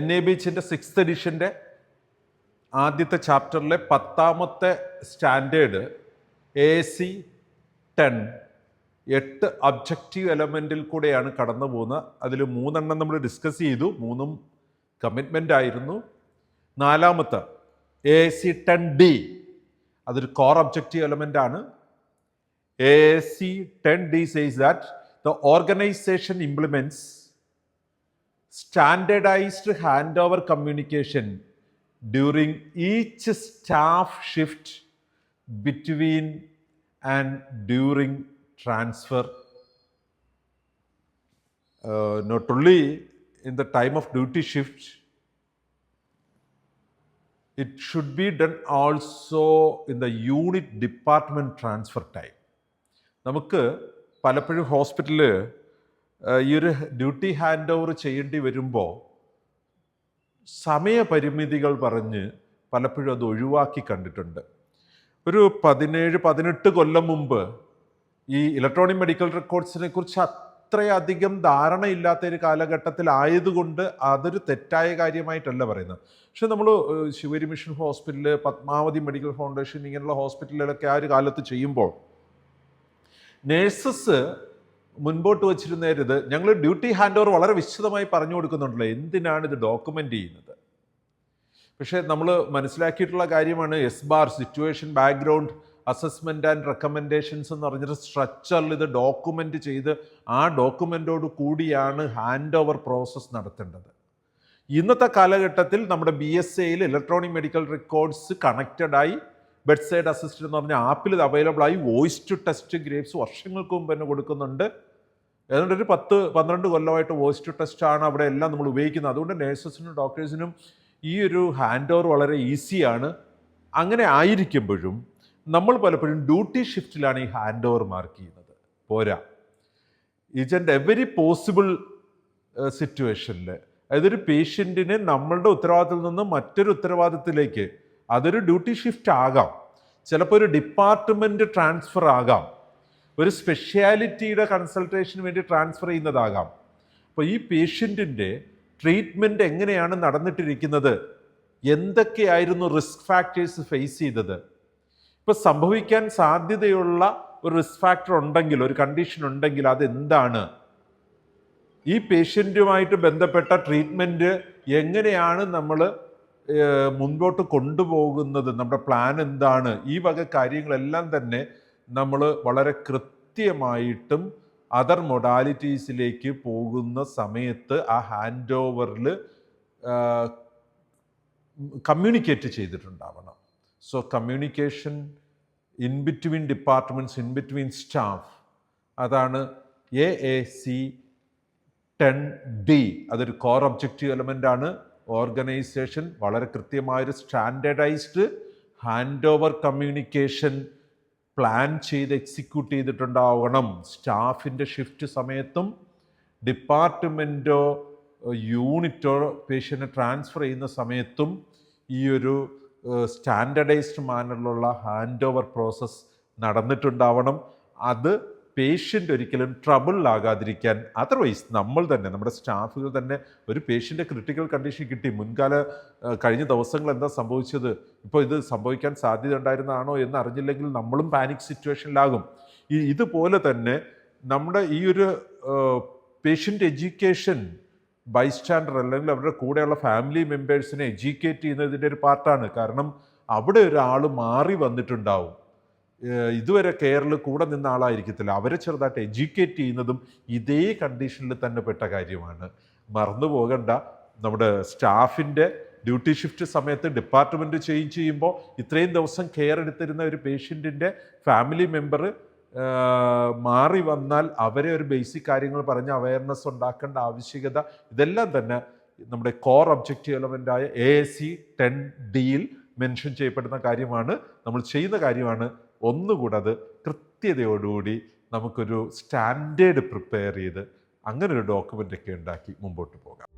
NABHന്റെ 6th എഡിഷൻ്റെ ആദ്യത്തെ ചാപ്റ്ററിലെ 10ാമത്തെ standard AAC 10 8 objective എലമെൻറ്റിൽ കൂടെയാണ് കടന്നു പോകുന്നത്. അതിൽ 3 നമ്മൾ ഡിസ്കസ് ചെയ്തു, 3 കമ്മിറ്റ്മെൻ്റ് ആയിരുന്നു. 4ാമത്തെ AAC 10D അതൊരു കോർ ഒബ്ജക്റ്റീവ് എലമെൻ്റ് ആണ്. AAC 10D says that the organization implements standardized handover communication during each staff shift between and during transfer. Not only in the time of duty shift, it should be done also in the unit department transfer time. നമുക്ക് പലപ്പോഴും ഹോസ്പിറ്റലിൽ ഈ ഒരു duty hand over ചെയ്യേണ്ടി വരുമ്പോൾ സമയപരിമിതികൾ പറഞ്ഞ് പലപ്പോഴും അത് ഒഴിവാക്കി കണ്ടിട്ടുണ്ട്. ഒരു 17-18 കൊല്ലം മുമ്പ് ഈ ഇലക്ട്രോണിക് മെഡിക്കൽ റെക്കോർഡ്സിനെ കുറിച്ച് അത്രയധികം ധാരണയില്ലാത്ത ഒരു കാലഘട്ടത്തിലായതുകൊണ്ട് അതൊരു തെറ്റായ കാര്യമായിട്ടല്ല പറയുന്നത്. പക്ഷെ നമ്മൾ ശിവരി mission hospital, Padmavathi medical foundation, ഇങ്ങനെയുള്ള ഹോസ്പിറ്റലുകളൊക്കെ ആ ഒരു കാലത്ത് ചെയ്യുമ്പോൾ നേഴ്സസ് മുൻപോട്ട് വച്ചിരുന്നത് ഞങ്ങൾ ഡ്യൂട്ടി ഹാൻഡ് ഓവർ വളരെ വിശദമായി പറഞ്ഞു കൊടുക്കുന്നുണ്ടല്ലോ, എന്തിനാണ് ഇത് ഡോക്യുമെൻ്റ് ചെയ്യുന്നത്. പക്ഷേ നമ്മൾ മനസ്സിലാക്കിയിട്ടുള്ള കാര്യമാണ് SBAR situation background assessment and recommendations എന്ന് പറഞ്ഞിട്ട് സ്ട്രക്ചറിൽ ഇത് ഡോക്യുമെൻ്റ് ചെയ്ത് ആ ഡോക്യുമെൻറ്റോട് കൂടിയാണ് ഹാൻഡ് ഓവർ പ്രോസസ്സ് നടത്തേണ്ടത്. ഇന്നത്തെ കാലഘട്ടത്തിൽ നമ്മുടെ BSAയിൽ ഇലക്ട്രോണിക് മെഡിക്കൽ റെക്കോർഡ്സ് കണക്റ്റഡായി ബെഡ് സൈഡ് അസിസ്റ്റൻ്റ് എന്ന് പറഞ്ഞ ആപ്പിൽ ഇത് അവൈലബിൾ ആയി വോയിസ് ടു ടെസ്റ്റ് ഗ്രേപ്സ് വർഷങ്ങൾക്ക് മുമ്പ് തന്നെ കൊടുക്കുന്നുണ്ട്. ഏതാണ്ട് ഒരു 10-12 കൊല്ലമായിട്ട് വോയിസ് ടു ടെസ്റ്റ് ആണ് അവിടെ എല്ലാം നമ്മൾ ഉപയോഗിക്കുന്നത്. അതുകൊണ്ട് നേഴ്സസിനും ഡോക്ടേഴ്സിനും ഈ ഒരു ഹാൻഡ് ഓവർ വളരെ ഈസിയാണ്. അങ്ങനെ ആയിരിക്കുമ്പോഴും നമ്മൾ പലപ്പോഴും ഡ്യൂട്ടി ഷിഫ്റ്റിലാണ് ഈ ഹാൻഡ് ഓവർ മാർക്ക് ചെയ്യുന്നത്. പോരാ, ഈച്ച് ആൻഡ് എവരി പോസിബിൾ സിറ്റുവേഷനിൽ, അതായത് ഒരു പേഷ്യൻറ്റിനെ നമ്മളുടെ ഉത്തരവാദിത്തത്തിൽ നിന്ന് മറ്റൊരു ഉത്തരവാദിത്തത്തിലേക്ക്, അതൊരു ഡ്യൂട്ടി ഷിഫ്റ്റ് ആകാം, ചിലപ്പോൾ ഒരു ഡിപ്പാർട്ട്മെൻറ്റ് ട്രാൻസ്ഫർ ആകാം, ഒരു സ്പെഷ്യാലിറ്റിയുടെ കൺസൾട്ടേഷന് വേണ്ടി ട്രാൻസ്ഫർ ചെയ്യുന്നതാകാം. അപ്പോൾ ഈ പേഷ്യൻറ്റിൻ്റെ ട്രീറ്റ്മെൻറ്റ് എങ്ങനെയാണ് നടന്നിട്ടിരിക്കുന്നത്, എന്തൊക്കെയായിരുന്നു റിസ്ക് ഫാക്ടേഴ്സ് ഫേസ് ചെയ്തത്, ഇപ്പോൾ സംഭവിക്കാൻ സാധ്യതയുള്ള ഒരു റിസ്ക് ഫാക്ടർ ഉണ്ടെങ്കിൽ, ഒരു കണ്ടീഷൻ ഉണ്ടെങ്കിൽ അതെന്താണ്, ഈ പേഷ്യൻറ്റുമായിട്ട് ബന്ധപ്പെട്ട ട്രീറ്റ്മെൻറ്റ് എങ്ങനെയാണ് നമ്മൾ മുൻപോട്ട് കൊണ്ടുപോകുന്നത്, നമ്മുടെ പ്ലാൻ എന്താണ്, ഈ വക കാര്യങ്ങളെല്ലാം തന്നെ നമ്മൾ വളരെ കൃത്യമായിട്ടും അതർ മൊഡാലിറ്റീസിലേക്ക് പോകുന്ന സമയത്ത് ആ ഹാൻഡ് ഓവറിൽ കമ്മ്യൂണിക്കേറ്റ് ചെയ്തിട്ടുണ്ടാവണം. So communication in between departments, in between staff, അതാണ് AAC 10D. അതൊരു കോർ ഒബ്ജക്റ്റീവ് എലമെൻ്റ് ആണ്. ഓർഗനൈസേഷൻ വളരെ കൃത്യമായൊരു standardised hand over communication plan ചെയ്ത് എക്സിക്യൂട്ട് ചെയ്തിട്ടുണ്ടാവണം. സ്റ്റാഫിൻ്റെ ഷിഫ്റ്റ് സമയത്തും ഡിപ്പാർട്ട്മെൻറ്റോ യൂണിറ്റോ പേഷ്യൻറ്റിനെ ട്രാൻസ്ഫർ ചെയ്യുന്ന സമയത്തും ഈ ഒരു സ്റ്റാൻഡേർഡൈസ്ഡ് മാനറിലുള്ള ഹാൻഡ് ഓവർ പ്രോസസ്സ് നടന്നിട്ടുണ്ടാവണം. അത് പേഷ്യൻ്റ് ഒരിക്കലും ട്രബിളിലാകാതിരിക്കാൻ, അതർവൈസ് നമ്മൾ തന്നെ, നമ്മുടെ സ്റ്റാഫുകൾ തന്നെ, ഒരു പേഷ്യൻ്റെ ക്രിട്ടിക്കൽ കണ്ടീഷൻ കിട്ടി, കഴിഞ്ഞ ദിവസങ്ങൾ എന്താ സംഭവിച്ചത്, ഇപ്പോൾ ഇത് സംഭവിക്കാൻ സാധ്യത ഉണ്ടായിരുന്നതാണോ എന്ന് അറിഞ്ഞില്ലെങ്കിൽ നമ്മളും പാനിക് സിറ്റുവേഷനിലാകും. ഇതുപോലെ തന്നെ നമ്മുടെ ഈ ഒരു പേഷ്യൻ്റ് എഡ്യൂക്കേഷൻ, ബൈസ്റ്റാൻഡർ അല്ലെങ്കിൽ അവരുടെ കൂടെയുള്ള ഫാമിലി മെമ്പേഴ്സിനെ എഡ്യൂക്കേറ്റ് ചെയ്യുന്നതിൻ്റെ ഒരു പാർട്ടാണ്. കാരണം അവിടെ ഒരാൾ മാറി വന്നിട്ടുണ്ടാവും, ഇതുവരെ കെയറിൽ കൂടെ നിന്ന ആളായിരിക്കത്തില്ല, അവരെ ചെറുതായിട്ട് എഡ്യൂക്കേറ്റ് ചെയ്യുന്നതും ഇതേ കണ്ടീഷനിൽ തന്നെ പെട്ട കാര്യമാണ്. മറന്നു പോകണ്ട, നമ്മുടെ സ്റ്റാഫിൻ്റെ ഡ്യൂട്ടി ഷിഫ്റ്റ് സമയത്ത് ഡിപ്പാർട്ട്മെൻറ്റ് ചേഞ്ച് ചെയ്യുമ്പോൾ ഇത്രയും ദിവസം കെയർ എടുത്തിരുന്ന ഒരു പേഷ്യൻറ്റിൻ്റെ ഫാമിലി മെമ്പർ മാറി വന്നാൽ അവരെ ഒരു ബേസിക് കാര്യങ്ങൾ പറഞ്ഞ് അവയർനെസ് ഉണ്ടാക്കേണ്ട ആവശ്യകത, ഇതെല്ലാം തന്നെ നമ്മുടെ കോർ ഒബ്ജക്റ്റീവ് എലമെൻ്റായ AAC 10Dയിൽ മെൻഷൻ ചെയ്യപ്പെടുന്ന കാര്യമാണ്, നമ്മൾ ചെയ്യുന്ന കാര്യമാണ്. ഒന്നുകൂടെ അത് കൃത്യതയോടുകൂടി നമുക്കൊരു സ്റ്റാൻഡേർഡ് പ്രിപ്പയർ ചെയ്ത് അങ്ങനെ ഒരു ഡോക്യുമെൻ്റൊക്കെ ഉണ്ടാക്കി മുമ്പോട്ട് പോകാം.